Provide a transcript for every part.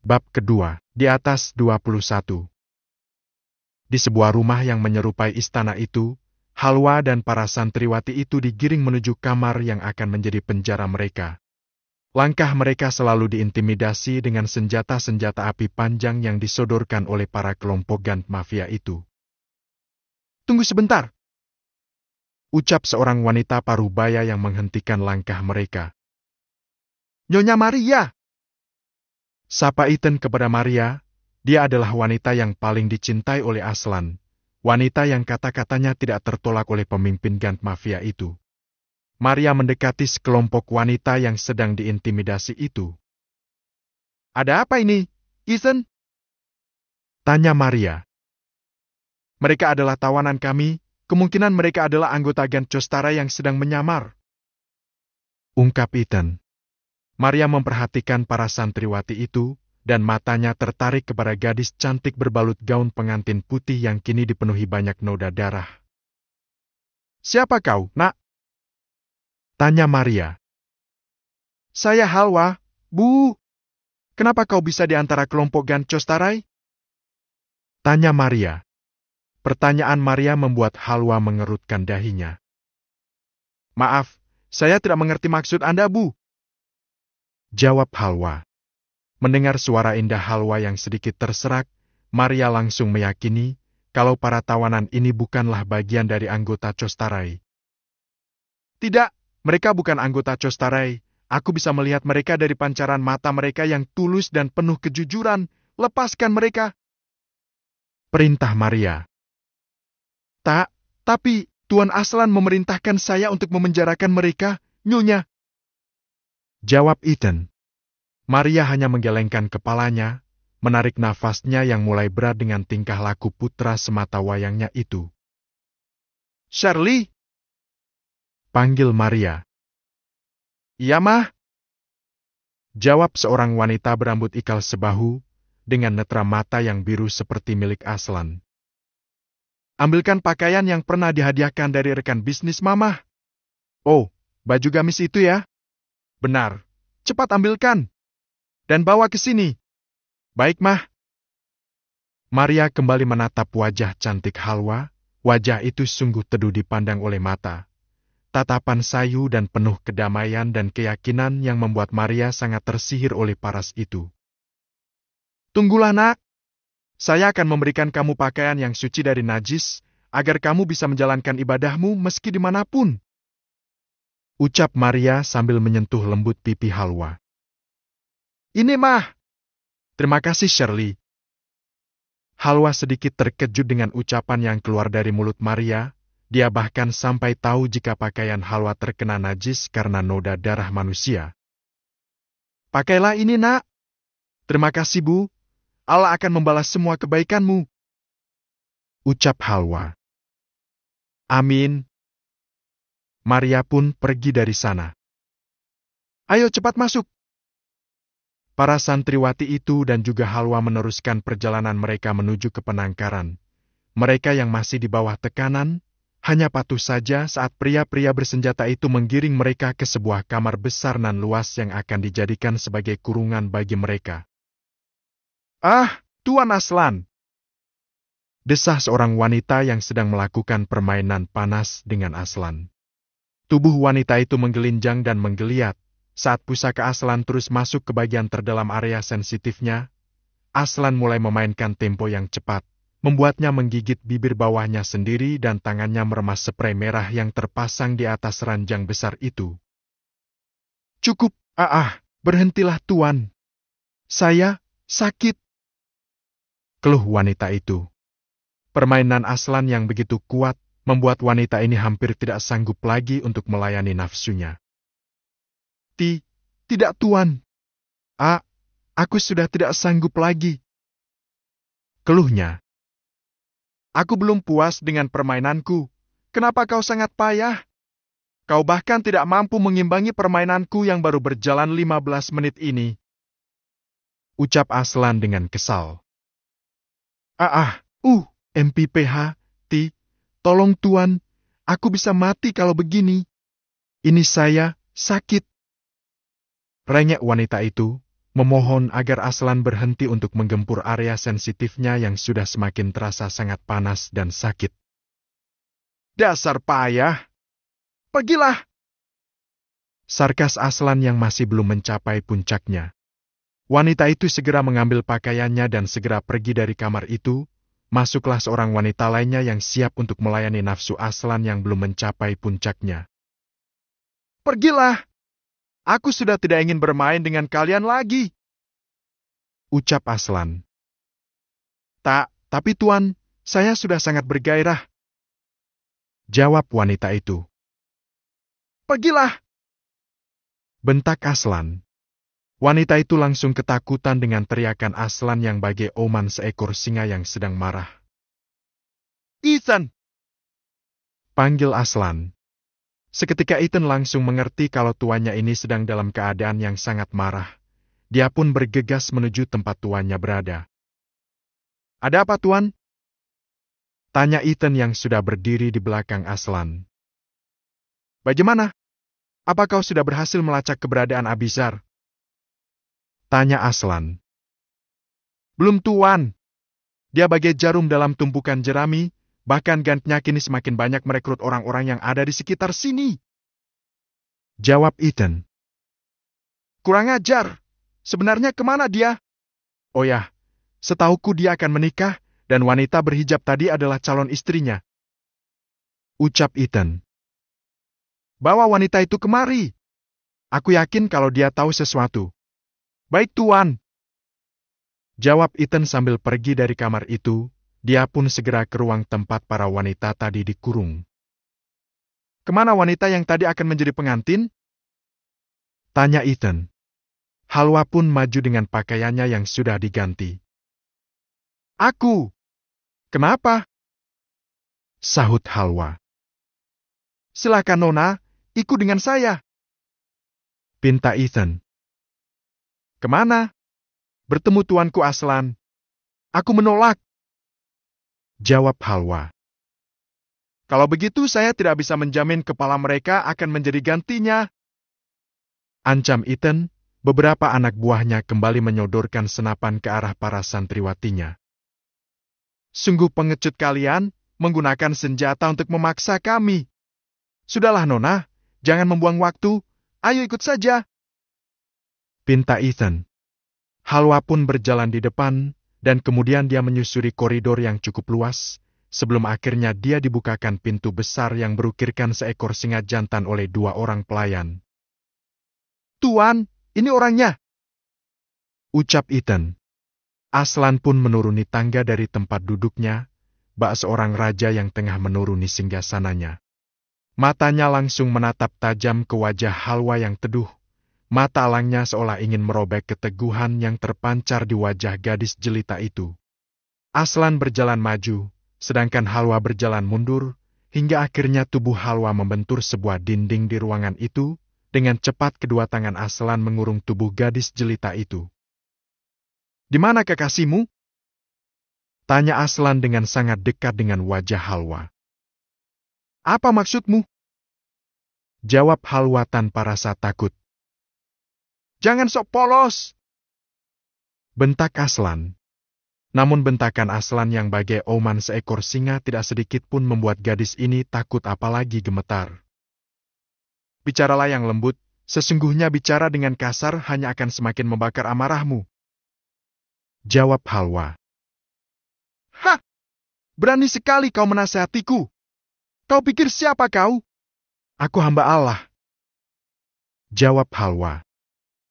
Bab kedua, di atas 21. Di sebuah rumah yang menyerupai istana itu, Halwa dan para santriwati itu digiring menuju kamar yang akan menjadi penjara mereka. Langkah mereka selalu diintimidasi dengan senjata-senjata api panjang yang disodorkan oleh para kelompok gant mafia itu. "Tunggu sebentar," ucap seorang wanita parubaya yang menghentikan langkah mereka. "Nyonya Maria!" Sapa Ethan kepada Maria. Dia adalah wanita yang paling dicintai oleh Aslan, wanita yang kata-katanya tidak tertolak oleh pemimpin gant mafia itu. Maria mendekati sekelompok wanita yang sedang diintimidasi itu. "Ada apa ini, Ethan?" tanya Maria. "Mereka adalah tawanan kami, kemungkinan mereka adalah anggota gant Costara yang sedang menyamar," ungkap Ethan. Maria memperhatikan para santriwati itu, dan matanya tertarik kepada gadis cantik berbalut gaun pengantin putih yang kini dipenuhi banyak noda darah. "Siapa kau, nak?" tanya Maria. "Saya Halwa, Bu. Kenapa kau bisa di antara kelompok gant Costarai?" tanya Maria. Pertanyaan Maria membuat Halwa mengerutkan dahinya. "Maaf, saya tidak mengerti maksud Anda, Bu," jawab Halwa. Mendengar suara indah Halwa yang sedikit terserak, Maria langsung meyakini kalau para tawanan ini bukanlah bagian dari anggota Costarai. "Tidak, mereka bukan anggota Costarai. Aku bisa melihat mereka dari pancaran mata mereka yang tulus dan penuh kejujuran. Lepaskan mereka," perintah Maria. Tapi Tuan Aslan memerintahkan saya untuk memenjarakan mereka, Nyonya," jawab Ethan. Maria hanya menggelengkan kepalanya, menarik nafasnya yang mulai berat dengan tingkah laku putra semata wayangnya itu. "Shirley?" panggil Maria. "Iya, Mah," jawab seorang wanita berambut ikal sebahu, dengan netra mata yang biru seperti milik Aslan. "Ambilkan pakaian yang pernah dihadiahkan dari rekan bisnis Mamah." "Oh, baju gamis itu ya?" "Benar. Cepat ambilkan. Dan bawa ke sini." "Baik, Mah." Maria kembali menatap wajah cantik Halwa. Wajah itu sungguh teduh dipandang oleh mata. Tatapan sayu dan penuh kedamaian dan keyakinan yang membuat Maria sangat tersihir oleh paras itu. "Tunggulah, nak. Saya akan memberikan kamu pakaian yang suci dari najis, agar kamu bisa menjalankan ibadahmu meski dimanapun," ucap Maria sambil menyentuh lembut pipi Halwa. "Ini, Mah." "Terima kasih, Shirley." Halwa sedikit terkejut dengan ucapan yang keluar dari mulut Maria. Dia bahkan sampai tahu jika pakaian Halwa terkena najis karena noda darah manusia. "Pakailah ini, nak." "Terima kasih, Bu. Allah akan membalas semua kebaikanmu," ucap Halwa. "Amin." Maria pun pergi dari sana. "Ayo cepat masuk." Para santriwati itu dan juga Halwa meneruskan perjalanan mereka menuju ke penangkaran. Mereka yang masih di bawah tekanan, hanya patuh saja saat pria-pria bersenjata itu menggiring mereka ke sebuah kamar besar nan luas yang akan dijadikan sebagai kurungan bagi mereka. "Ah, Tuan Aslan!" desah seorang wanita yang sedang melakukan permainan panas dengan Aslan. Tubuh wanita itu menggelinjang dan menggeliat. Saat pusaka Aslan terus masuk ke bagian terdalam area sensitifnya, Aslan mulai memainkan tempo yang cepat, membuatnya menggigit bibir bawahnya sendiri dan tangannya meremas sprei merah yang terpasang di atas ranjang besar itu. "Cukup, berhentilah Tuan. Saya sakit," keluh wanita itu. Permainan Aslan yang begitu kuat membuat wanita ini hampir tidak sanggup lagi untuk melayani nafsunya. Tidak, Tuan. Aku sudah tidak sanggup lagi," keluhnya. "Aku belum puas dengan permainanku. Kenapa kau sangat payah? Kau bahkan tidak mampu mengimbangi permainanku yang baru berjalan 15 menit ini," ucap Aslan dengan kesal. MPPH, tolong Tuan, aku bisa mati kalau begini. Ini saya sakit," rengek wanita itu, memohon agar Aslan berhenti untuk menggempur area sensitifnya yang sudah semakin terasa sangat panas dan sakit. Dasar payah! Pergilah! Sarkas Aslan yang masih belum mencapai puncaknya. Wanita itu segera mengambil pakaiannya dan segera pergi dari kamar itu. Masuklah seorang wanita lainnya yang siap untuk melayani nafsu Aslan yang belum mencapai puncaknya. Pergilah! Aku sudah tidak ingin bermain dengan kalian lagi, ucap Aslan. Tapi Tuan, saya sudah sangat bergairah, jawab wanita itu. Pergilah! Bentak Aslan. Wanita itu langsung ketakutan dengan teriakan Aslan yang bagai oman seekor singa yang sedang marah. Ethan! Panggil Aslan. Seketika Ethan langsung mengerti kalau tuannya ini sedang dalam keadaan yang sangat marah. Dia pun bergegas menuju tempat tuannya berada. Ada apa, Tuan? Tanya Ethan yang sudah berdiri di belakang Aslan. Bagaimana? Apa kau sudah berhasil melacak keberadaan Abizar? Tanya Aslan. Belum, Tuan. Dia bagai jarum dalam tumpukan jerami, bahkan gantnya kini semakin banyak merekrut orang-orang yang ada di sekitar sini. Jawab Ethan. Kurang ajar. Sebenarnya kemana dia? Oh ya, setauku dia akan menikah, dan wanita berhijab tadi adalah calon istrinya. Ucap Ethan. Bawa wanita itu kemari. Aku yakin kalau dia tahu sesuatu. Baik, Tuan. Jawab Ethan sambil pergi dari kamar itu. Dia pun segera ke ruang tempat para wanita tadi dikurung. Kemana wanita yang tadi akan menjadi pengantin? Tanya Ethan. Halwa pun maju dengan pakaiannya yang sudah diganti. Aku. Kenapa? Sahut Halwa. Silakan Nona, ikut dengan saya. Pinta Ethan. Kemana? Bertemu tuanku Aslan. Aku menolak. Jawab Halwa. Kalau begitu saya tidak bisa menjamin kepala mereka akan menjadi gantinya. Ancam Ethan. Beberapa anak buahnya kembali menyodorkan senapan ke arah para santriwatinya. Sungguh pengecut kalian, menggunakan senjata untuk memaksa kami. Sudahlah Nona, jangan membuang waktu, ayo ikut saja. Pinta Ethan. Halwa pun berjalan di depan, dan kemudian dia menyusuri koridor yang cukup luas, sebelum akhirnya dia dibukakan pintu besar yang berukirkan seekor singa jantan oleh 2 orang pelayan. Tuan, ini orangnya, ucap Ethan. Aslan pun menuruni tangga dari tempat duduknya, bak seorang raja yang tengah menuruni singgasananya. Matanya langsung menatap tajam ke wajah Halwa yang teduh. Mata elangnya seolah ingin merobek keteguhan yang terpancar di wajah gadis jelita itu. Aslan berjalan maju, sedangkan Halwa berjalan mundur, hingga akhirnya tubuh Halwa membentur sebuah dinding di ruangan itu. Dengan cepat kedua tangan Aslan mengurung tubuh gadis jelita itu. Di mana kekasihmu? Tanya Aslan dengan sangat dekat dengan wajah Halwa. Apa maksudmu? Jawab Halwa tanpa rasa takut. Jangan sok polos! Bentak Aslan. Namun bentakan Aslan yang bagai oman seekor singa tidak sedikit pun membuat gadis ini takut apalagi gemetar. Bicaralah yang lembut, sesungguhnya bicara dengan kasar hanya akan semakin membakar amarahmu. Jawab Halwa. Hah! Berani sekali kau menasihatiku. Kau pikir siapa kau? Aku hamba Allah. Jawab Halwa.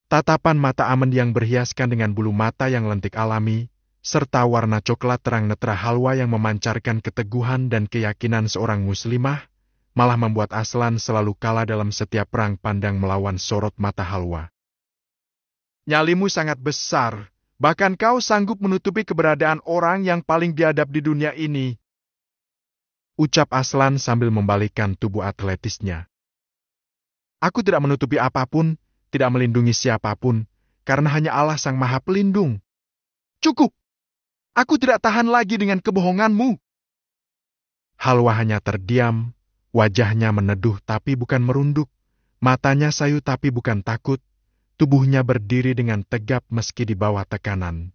Tatapan mata Amand yang berhiaskan dengan bulu mata yang lentik alami, serta warna coklat terang netra Halwa yang memancarkan keteguhan dan keyakinan seorang muslimah, malah membuat Aslan selalu kalah dalam setiap perang pandang melawan sorot mata Halwa. Nyalimu sangat besar, bahkan kau sanggup menutupi keberadaan orang yang paling biadab di dunia ini. Ucap Aslan sambil membalikkan tubuh atletisnya. Aku tidak menutupi apapun, tidak melindungi siapapun, karena hanya Allah Sang Maha Pelindung. Cukup! Aku tidak tahan lagi dengan kebohonganmu. Halwa hanya terdiam. Wajahnya meneduh tapi bukan merunduk, matanya sayu tapi bukan takut, tubuhnya berdiri dengan tegap meski di bawah tekanan.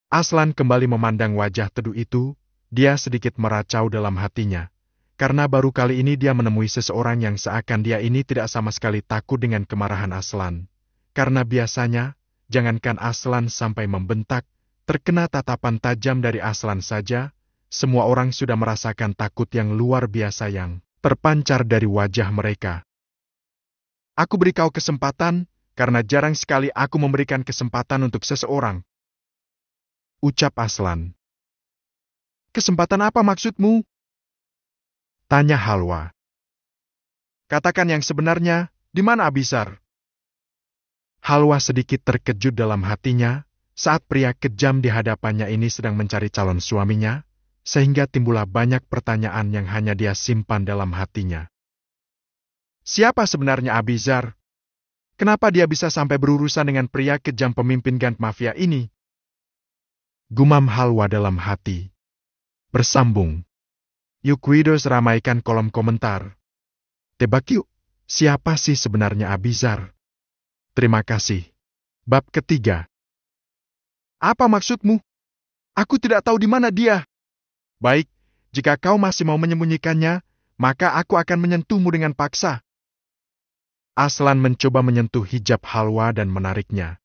Aslan kembali memandang wajah teduh itu, dia sedikit meracau dalam hatinya. Karena baru kali ini dia menemui seseorang yang seakan dia ini tidak sama sekali takut dengan kemarahan Aslan. Karena biasanya, jangankan Aslan sampai membentak, terkena tatapan tajam dari Aslan saja, semua orang sudah merasakan takut yang luar biasa yang terpancar dari wajah mereka. Aku beri kau kesempatan, karena jarang sekali aku memberikan kesempatan untuk seseorang. Ucap Aslan. Kesempatan apa maksudmu? Tanya Halwa. Katakan yang sebenarnya, di mana Abizar? Halwa sedikit terkejut dalam hatinya, saat pria kejam di hadapannya ini sedang mencari calon suaminya, sehingga timbullah banyak pertanyaan yang hanya dia simpan dalam hatinya. Siapa sebenarnya Abizar? Kenapa dia bisa sampai berurusan dengan pria kejam pemimpin gang mafia ini? Gumam Halwa dalam hati. Bersambung. Yuk Widos ramaikan kolom komentar. Tebak yuk, siapa sih sebenarnya Abizar? Terima kasih. Bab ketiga. Apa maksudmu? Aku tidak tahu di mana dia. Baik, jika kau masih mau menyembunyikannya, maka aku akan menyentuhmu dengan paksa. Aslan mencoba menyentuh hijab Halwa dan menariknya.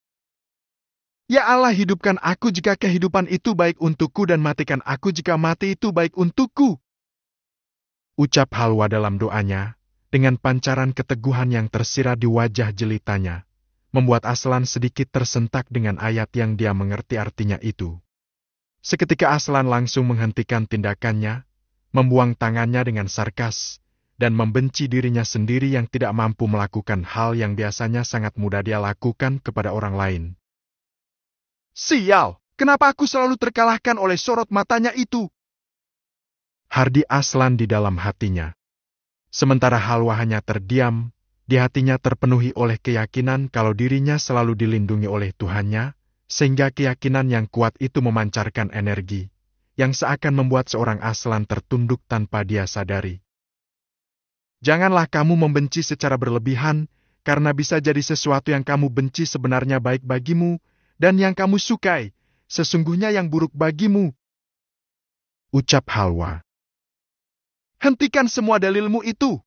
Ya Allah, hidupkan aku jika kehidupan itu baik untukku dan matikan aku jika mati itu baik untukku. Ucap Halwa dalam doanya, dengan pancaran keteguhan yang tersirat di wajah jelitanya, membuat Aslan sedikit tersentak dengan ayat yang dia mengerti artinya itu. Seketika Aslan langsung menghentikan tindakannya, membuang tangannya dengan sarkas, dan membenci dirinya sendiri yang tidak mampu melakukan hal yang biasanya sangat mudah dia lakukan kepada orang lain. Sial, kenapa aku selalu terkalahkan oleh sorot matanya itu? Hardi Aslan di dalam hatinya. Sementara Halwa hanya terdiam, di hatinya terpenuhi oleh keyakinan kalau dirinya selalu dilindungi oleh Tuhannya, sehingga keyakinan yang kuat itu memancarkan energi, yang seakan membuat seorang Aslan tertunduk tanpa dia sadari. Janganlah kamu membenci secara berlebihan, karena bisa jadi sesuatu yang kamu benci sebenarnya baik bagimu, dan yang kamu sukai, sesungguhnya yang buruk bagimu. Ucap Halwa. Hentikan semua dalilmu itu.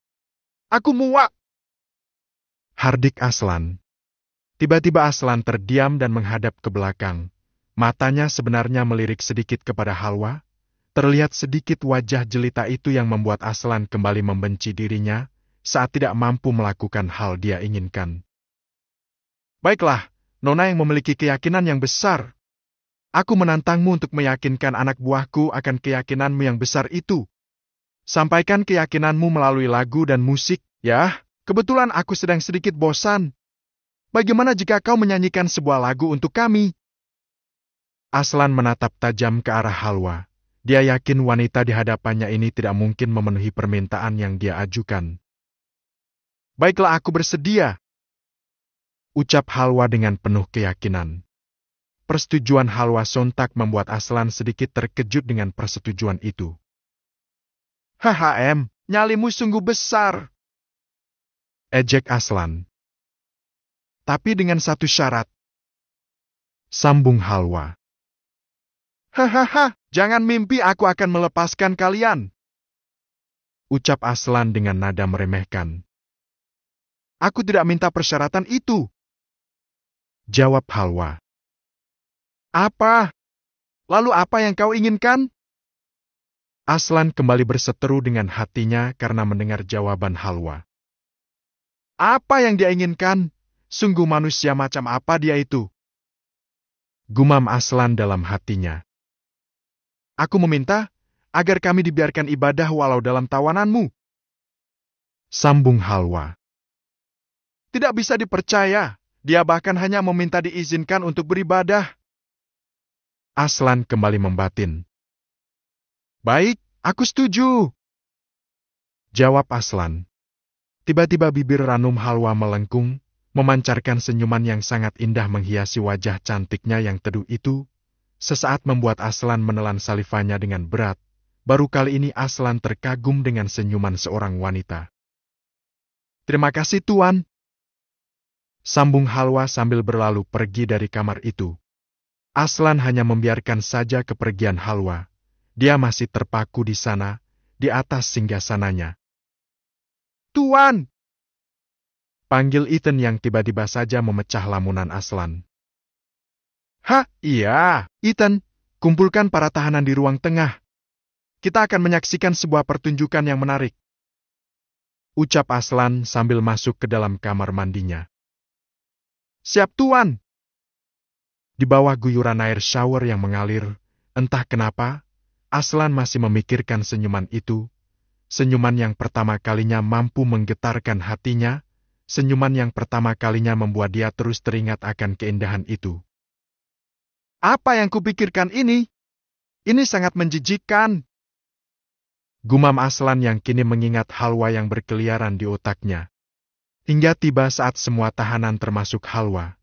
Aku muak. Hardik Aslan. Tiba-tiba Aslan terdiam dan menghadap ke belakang. Matanya sebenarnya melirik sedikit kepada Halwa. Terlihat sedikit wajah jelita itu yang membuat Aslan kembali membenci dirinya saat tidak mampu melakukan hal dia inginkan. Baiklah, Nona yang memiliki keyakinan yang besar. Aku menantangmu untuk meyakinkan anak buahku akan keyakinanmu yang besar itu. Sampaikan keyakinanmu melalui lagu dan musik, ya. Kebetulan aku sedang sedikit bosan. Bagaimana jika kau menyanyikan sebuah lagu untuk kami? Aslan menatap tajam ke arah Halwa. Dia yakin wanita di hadapannya ini tidak mungkin memenuhi permintaan yang dia ajukan. Baiklah, aku bersedia. Ucap Halwa dengan penuh keyakinan. Persetujuan Halwa sontak membuat Aslan sedikit terkejut dengan persetujuan itu. HHM, nyalimu sungguh besar. Ejek Aslan. Tapi dengan satu syarat. Sambung Halwa. Hahaha, jangan mimpi aku akan melepaskan kalian. Ucap Aslan dengan nada meremehkan. Aku tidak minta persyaratan itu. Jawab Halwa. Apa? Lalu apa yang kau inginkan? Aslan kembali berseteru dengan hatinya karena mendengar jawaban Halwa. Apa yang dia inginkan? Sungguh manusia macam apa dia itu? Gumam Aslan dalam hatinya. Aku meminta agar kami dibiarkan ibadah walau dalam tawananmu. Sambung Halwa. Tidak bisa dipercaya, dia bahkan hanya meminta diizinkan untuk beribadah. Aslan kembali membatin. Baik, aku setuju. Jawab Aslan. Tiba-tiba bibir ranum Halwa melengkung, memancarkan senyuman yang sangat indah menghiasi wajah cantiknya yang teduh itu. Sesaat membuat Aslan menelan salivanya dengan berat, baru kali ini Aslan terkagum dengan senyuman seorang wanita. Terima kasih Tuan. Sambung Halwa sambil berlalu pergi dari kamar itu. Aslan hanya membiarkan saja kepergian Halwa. Dia masih terpaku di sana, di atas singgasananya. "Tuan!" panggil Ethan yang tiba-tiba saja memecah lamunan Aslan. "Hah, iya, Ethan, kumpulkan para tahanan di ruang tengah. Kita akan menyaksikan sebuah pertunjukan yang menarik," ucap Aslan sambil masuk ke dalam kamar mandinya. "Siap, Tuan." Di bawah guyuran air shower yang mengalir, entah kenapa, Aslan masih memikirkan senyuman itu, senyuman yang pertama kalinya mampu menggetarkan hatinya, senyuman yang pertama kalinya membuat dia terus teringat akan keindahan itu. "Apa yang kupikirkan ini? Ini sangat menjijikkan," gumam Aslan yang kini mengingat Halwa yang berkeliaran di otaknya. Hingga tiba saat semua tahanan termasuk Halwa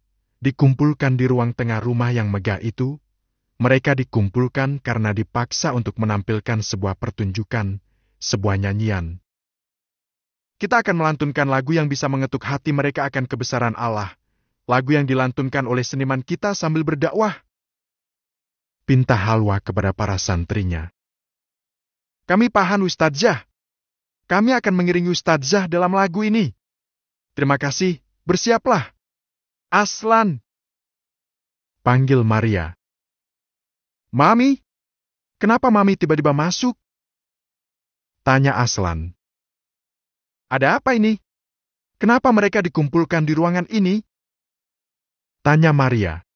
dikumpulkan di ruang tengah rumah yang megah itu. Mereka dikumpulkan karena dipaksa untuk menampilkan sebuah pertunjukan, sebuah nyanyian. "Kita akan melantunkan lagu yang bisa mengetuk hati mereka akan kebesaran Allah. Lagu yang dilantunkan oleh seniman kita sambil berdakwah," pinta Halwa kepada para santrinya. "Kami paham Ustadzah. Kami akan mengiringi Ustadzah dalam lagu ini. Terima kasih, bersiaplah. Aslan!" panggil Maria. "Mami? Kenapa Mami tiba-tiba masuk?" tanya Aslan. "Ada apa ini? Kenapa mereka dikumpulkan di ruangan ini?" tanya Maria.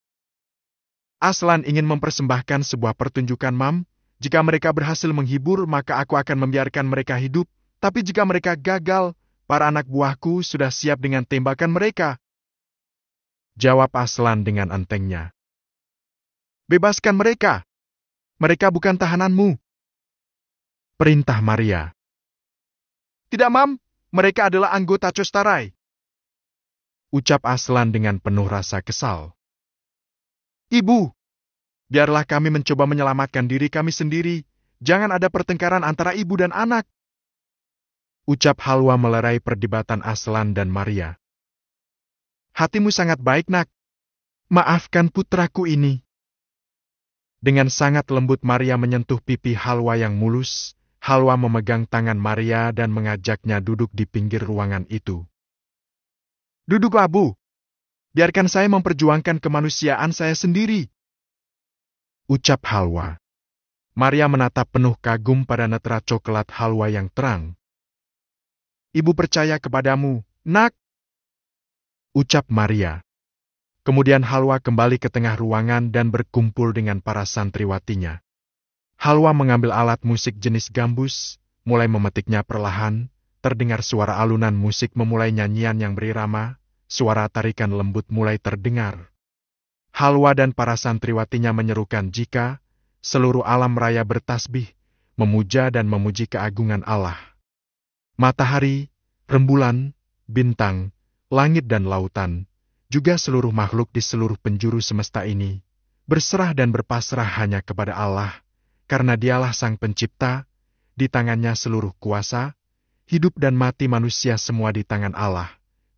"Aslan ingin mempersembahkan sebuah pertunjukan, Mam. Jika mereka berhasil menghibur, maka aku akan membiarkan mereka hidup. Tapi jika mereka gagal, para anak buahku sudah siap dengan tembakan mereka," jawab Aslan dengan entengnya. "Bebaskan mereka. Mereka bukan tahananmu," perintah Maria. "Tidak, Mam. Mereka adalah anggota Costarai," ucap Aslan dengan penuh rasa kesal. "Ibu, biarlah kami mencoba menyelamatkan diri kami sendiri. Jangan ada pertengkaran antara ibu dan anak," ucap Halwa melerai perdebatan Aslan dan Maria. "Hatimu sangat baik, Nak. Maafkan putraku ini." Dengan sangat lembut Maria menyentuh pipi Halwa yang mulus. Halwa memegang tangan Maria dan mengajaknya duduk di pinggir ruangan itu. "Duduklah, Bu. Biarkan saya memperjuangkan kemanusiaan saya sendiri," ucap Halwa. Maria menatap penuh kagum pada netra coklat Halwa yang terang. "Ibu percaya kepadamu, Nak," ucap Maria. Kemudian Halwa kembali ke tengah ruangan dan berkumpul dengan para santriwatinya. Halwa mengambil alat musik jenis gambus, mulai memetiknya perlahan, terdengar suara alunan musik memulai nyanyian yang berirama, suara tarikan lembut mulai terdengar. Halwa dan para santriwatinya menyerukan jika seluruh alam raya bertasbih, memuja dan memuji keagungan Allah. Matahari, rembulan, bintang, langit dan lautan, juga seluruh makhluk di seluruh penjuru semesta ini, berserah dan berpasrah hanya kepada Allah, karena Dialah Sang Pencipta, di tangannya seluruh kuasa, hidup dan mati manusia semua di tangan Allah,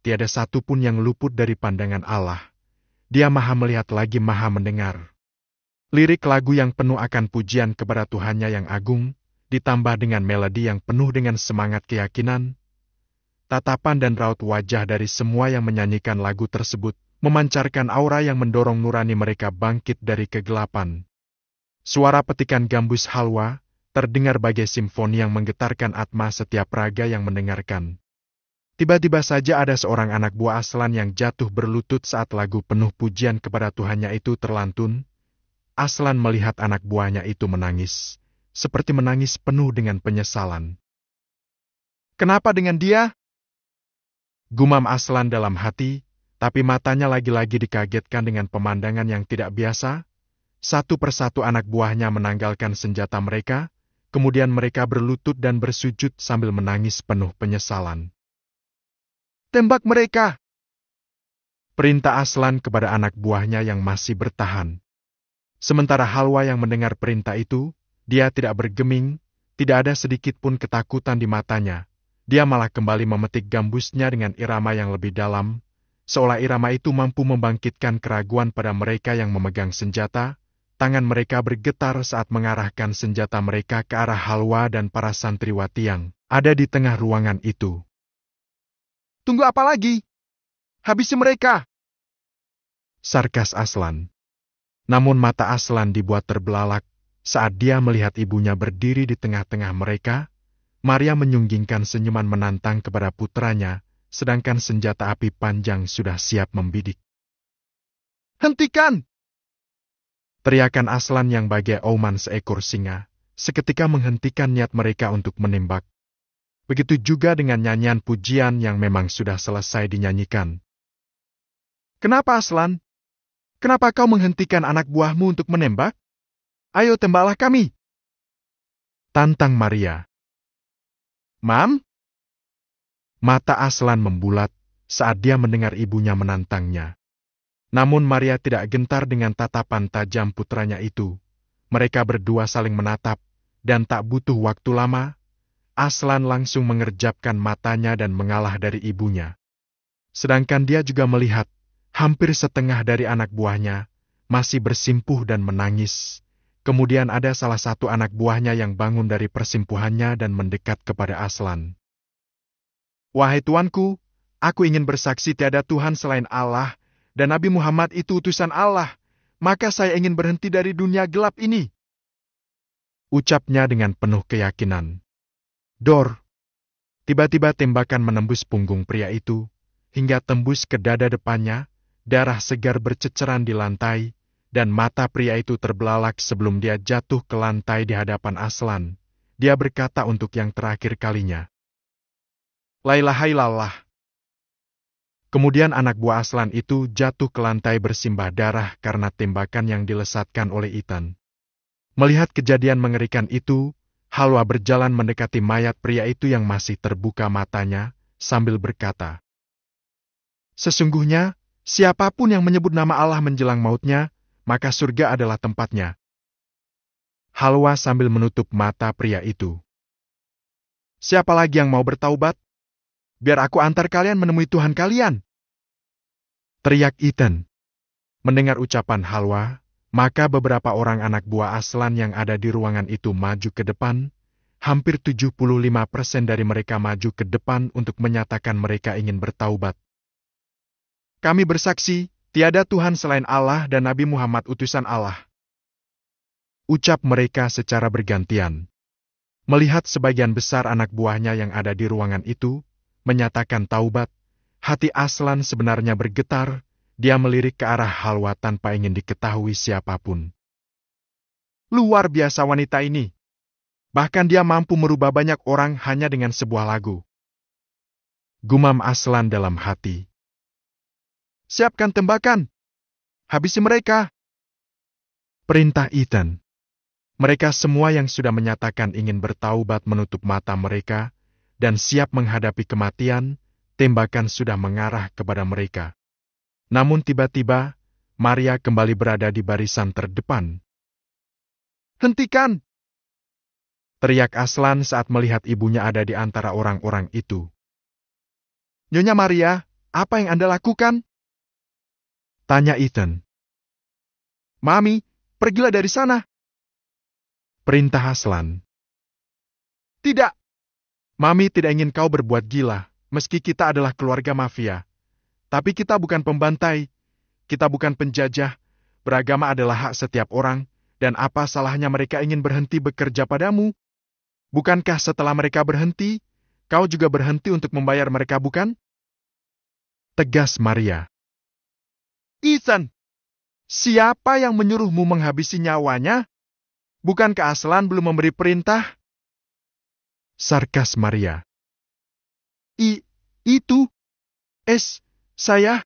tiada satu pun yang luput dari pandangan Allah. Dia maha melihat lagi maha mendengar. Lirik lagu yang penuh akan pujian kepada Tuhannya yang agung, ditambah dengan melodi yang penuh dengan semangat keyakinan. Tatapan dan raut wajah dari semua yang menyanyikan lagu tersebut memancarkan aura yang mendorong nurani mereka bangkit dari kegelapan. Suara petikan gambus Halwa terdengar bagai simfoni yang menggetarkan atma setiap raga yang mendengarkan. Tiba-tiba saja ada seorang anak buah Aslan yang jatuh berlutut saat lagu penuh pujian kepada Tuhannya itu terlantun. Aslan melihat anak buahnya itu menangis, seperti menangis penuh dengan penyesalan. "Kenapa dengan dia?" gumam Aslan dalam hati, tapi matanya lagi-lagi dikagetkan dengan pemandangan yang tidak biasa. Satu persatu anak buahnya menanggalkan senjata mereka, kemudian mereka berlutut dan bersujud sambil menangis penuh penyesalan. "Tembak mereka!" perintah Aslan kepada anak buahnya yang masih bertahan. Sementara Halwa yang mendengar perintah itu, dia tidak bergeming, tidak ada sedikit pun ketakutan di matanya. Dia malah kembali memetik gambusnya dengan irama yang lebih dalam. seolah irama itu mampu membangkitkan keraguan pada mereka yang memegang senjata. Tangan mereka bergetar saat mengarahkan senjata mereka ke arah Halwa dan para santriwati yang ada di tengah ruangan itu. "Tunggu apa lagi? Habisi mereka!" sarkas Aslan. Namun mata Aslan dibuat terbelalak saat dia melihat ibunya berdiri di tengah-tengah mereka. Maria menyunggingkan senyuman menantang kepada putranya, sedangkan senjata api panjang sudah siap membidik. "Hentikan!" teriakan Aslan yang bagai auman seekor singa, seketika menghentikan niat mereka untuk menembak. Begitu juga dengan nyanyian pujian yang memang sudah selesai dinyanyikan. "Kenapa, Aslan? Kenapa kau menghentikan anak buahmu untuk menembak? Ayo tembaklah kami!" tantang Maria. "Mam?" Mata Aslan membulat saat dia mendengar ibunya menantangnya. Namun Maria tidak gentar dengan tatapan tajam putranya itu. Mereka berdua saling menatap, dan tak butuh waktu lama, Aslan langsung mengerjapkan matanya dan mengalah dari ibunya. Sedangkan dia juga melihat, hampir setengah dari anak buahnya masih bersimpuh dan menangis. Kemudian ada salah satu anak buahnya yang bangun dari persimpuhannya dan mendekat kepada Aslan. "Wahai tuanku, aku ingin bersaksi tiada Tuhan selain Allah, dan Nabi Muhammad itu utusan Allah, maka saya ingin berhenti dari dunia gelap ini," ucapnya dengan penuh keyakinan. Dor! Tiba-tiba tembakan menembus punggung pria itu, hingga tembus ke dada depannya, darah segar berceceran di lantai, dan mata pria itu terbelalak sebelum dia jatuh ke lantai di hadapan Aslan. Dia berkata untuk yang terakhir kalinya, "La ilaha illallah." Kemudian anak buah Aslan itu jatuh ke lantai bersimbah darah karena tembakan yang dilesatkan oleh Ethan. Melihat kejadian mengerikan itu, Halwa berjalan mendekati mayat pria itu yang masih terbuka matanya, sambil berkata, "Sesungguhnya, siapapun yang menyebut nama Allah menjelang mautnya, maka surga adalah tempatnya." Halwa sambil menutup mata pria itu. "Siapa lagi yang mau bertaubat? Biar aku antar kalian menemui Tuhan kalian," teriak Ethan. Mendengar ucapan Halwa, maka beberapa orang anak buah Aslan yang ada di ruangan itu maju ke depan. Hampir 75% dari mereka maju ke depan untuk menyatakan mereka ingin bertaubat. "Kami bersaksi, tiada Tuhan selain Allah dan Nabi Muhammad utusan Allah," ucap mereka secara bergantian. Melihat sebagian besar anak buahnya yang ada di ruangan itu menyatakan taubat, hati Aslan sebenarnya bergetar. Dia melirik ke arah Halwa tanpa ingin diketahui siapapun. "Luar biasa wanita ini. Bahkan dia mampu merubah banyak orang hanya dengan sebuah lagu," gumam Aslan dalam hati. "Siapkan tembakan. Habisi mereka," perintah Ethan. Mereka semua yang sudah menyatakan ingin bertaubat menutup mata mereka dan siap menghadapi kematian. Tembakan sudah mengarah kepada mereka. Namun tiba-tiba, Maria kembali berada di barisan terdepan. "Hentikan!" teriak Aslan saat melihat ibunya ada di antara orang-orang itu. "Nyonya Maria, apa yang Anda lakukan?" tanya Ethan. "Mami, pergilah dari sana," perintah Aslan. "Tidak! Mami tidak ingin kau berbuat gila, meski kita adalah keluarga mafia. Tapi kita bukan pembantai, kita bukan penjajah, beragama adalah hak setiap orang, dan apa salahnya mereka ingin berhenti bekerja padamu? Bukankah setelah mereka berhenti, kau juga berhenti untuk membayar mereka, bukan?" tegas Maria. "Ethan, siapa yang menyuruhmu menghabisi nyawanya? Bukankah Aslan belum memberi perintah?" sarkas Maria. Itu... saya..."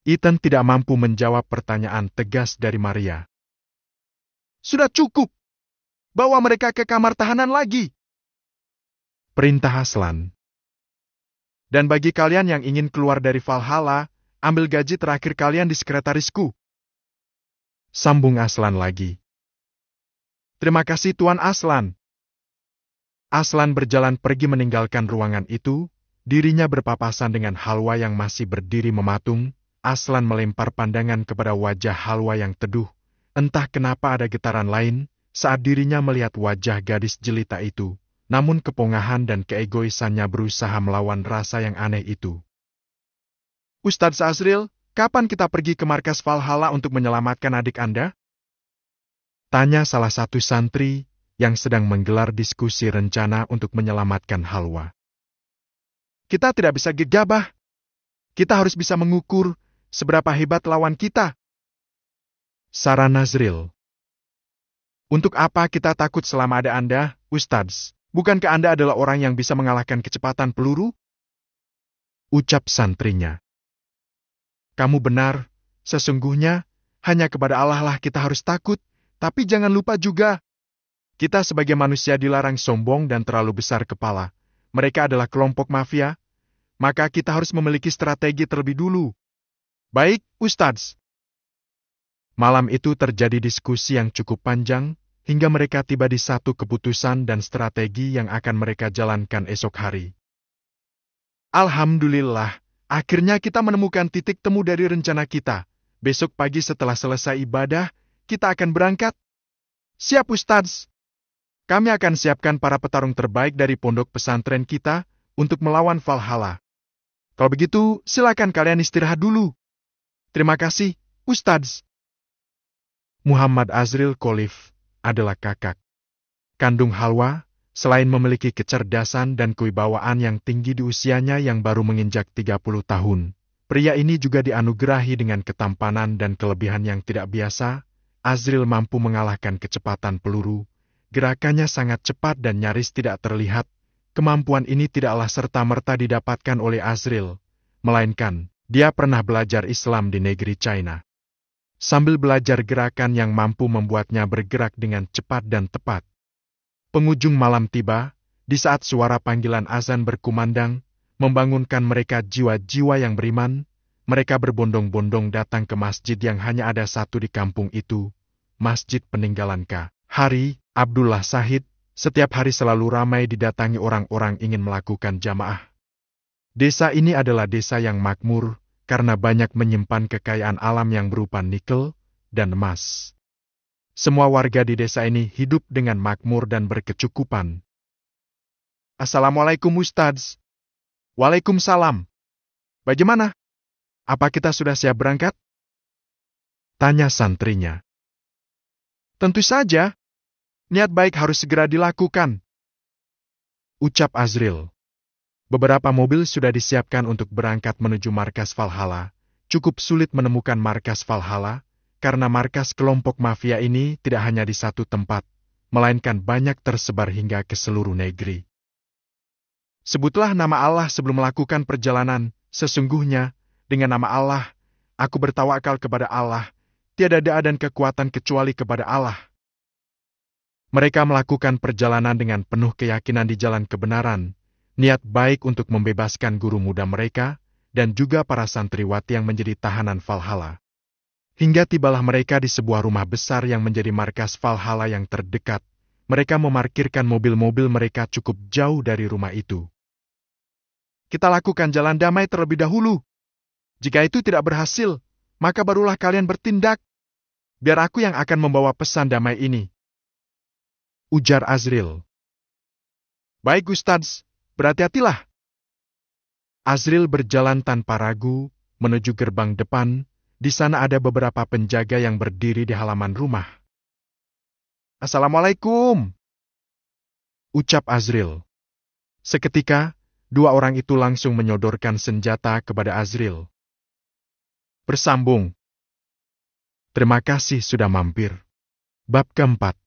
Ethan tidak mampu menjawab pertanyaan tegas dari Maria. "Sudah cukup! Bawa mereka ke kamar tahanan lagi!" perintah Aslan. "Dan bagi kalian yang ingin keluar dari Valhalla, ambil gaji terakhir kalian di sekretarisku," sambung Aslan lagi. "Terima kasih Tuan Aslan." Aslan berjalan pergi meninggalkan ruangan itu, dirinya berpapasan dengan Halwa yang masih berdiri mematung. Aslan melempar pandangan kepada wajah Halwa yang teduh. Entah kenapa ada getaran lain saat dirinya melihat wajah gadis jelita itu. Namun kepongahan dan keegoisannya berusaha melawan rasa yang aneh itu. Ustadz Azril, kapan kita pergi ke markas Valhalla untuk menyelamatkan adik Anda? Tanya salah satu santri yang sedang menggelar diskusi rencana untuk menyelamatkan Halwa. Kita tidak bisa gegabah. Kita harus bisa mengukur seberapa hebat lawan kita. Saran Nazril. Untuk apa kita takut selama ada Anda, Ustadz? Bukankah Anda adalah orang yang bisa mengalahkan kecepatan peluru? Ucap santrinya. Kamu benar, sesungguhnya hanya kepada Allah lah kita harus takut, tapi jangan lupa juga. Kita sebagai manusia dilarang sombong dan terlalu besar kepala. Mereka adalah kelompok mafia, maka kita harus memiliki strategi terlebih dulu. Baik, Ustadz. Malam itu terjadi diskusi yang cukup panjang, hingga mereka tiba di satu keputusan dan strategi yang akan mereka jalankan esok hari. Alhamdulillah, akhirnya kita menemukan titik temu dari rencana kita. Besok pagi setelah selesai ibadah, kita akan berangkat. Siap, Ustadz. Kami akan siapkan para petarung terbaik dari pondok pesantren kita untuk melawan Valhalla. Kalau begitu, silakan kalian istirahat dulu. Terima kasih, Ustadz. Muhammad Azril Khalif adalah kakak kandung Halwa. Selain memiliki kecerdasan dan kewibawaan yang tinggi di usianya yang baru menginjak 30 tahun, pria ini juga dianugerahi dengan ketampanan dan kelebihan yang tidak biasa. Azril mampu mengalahkan kecepatan peluru. Gerakannya sangat cepat dan nyaris tidak terlihat. Kemampuan ini tidaklah serta-merta didapatkan oleh Azril, melainkan dia pernah belajar Islam di negeri China. Sambil belajar gerakan yang mampu membuatnya bergerak dengan cepat dan tepat. Penghujung malam tiba, di saat suara panggilan azan berkumandang, membangunkan mereka jiwa-jiwa yang beriman. Mereka berbondong-bondong datang ke masjid yang hanya ada satu di kampung itu, Masjid Peninggalan K. Hari Abdullah Sahid. Setiap hari selalu ramai didatangi orang-orang ingin melakukan jamaah. Desa ini adalah desa yang makmur, karena banyak menyimpan kekayaan alam yang berupa nikel dan emas. Semua warga di desa ini hidup dengan makmur dan berkecukupan. Assalamualaikum Ustadz. Waalaikumsalam. Bagaimana? Apa kita sudah siap berangkat? Tanya santrinya. Tentu saja. Niat baik harus segera dilakukan. Ucap Azril. Beberapa mobil sudah disiapkan untuk berangkat menuju markas Valhalla. Cukup sulit menemukan markas Valhalla, karena markas kelompok mafia ini tidak hanya di satu tempat, melainkan banyak tersebar hingga ke seluruh negeri. Sebutlah nama Allah sebelum melakukan perjalanan. Sesungguhnya, dengan nama Allah, aku bertawakal kepada Allah. Tiada daya dan kekuatan kecuali kepada Allah. Mereka melakukan perjalanan dengan penuh keyakinan di jalan kebenaran, niat baik untuk membebaskan guru muda mereka, dan juga para santriwati yang menjadi tahanan Valhalla. Hingga tibalah mereka di sebuah rumah besar yang menjadi markas Valhalla yang terdekat. Mereka memarkirkan mobil-mobil mereka cukup jauh dari rumah itu. Kita lakukan jalan damai terlebih dahulu. Jika itu tidak berhasil, maka barulah kalian bertindak. Biar aku yang akan membawa pesan damai ini. Ujar Azril. Baik Ustadz, berhati-hatilah. Azril berjalan tanpa ragu, menuju gerbang depan. Di sana ada beberapa penjaga yang berdiri di halaman rumah. Assalamualaikum. Ucap Azril. Seketika, dua orang itu langsung menyodorkan senjata kepada Azril. Bersambung. Terima kasih sudah mampir. Bab keempat.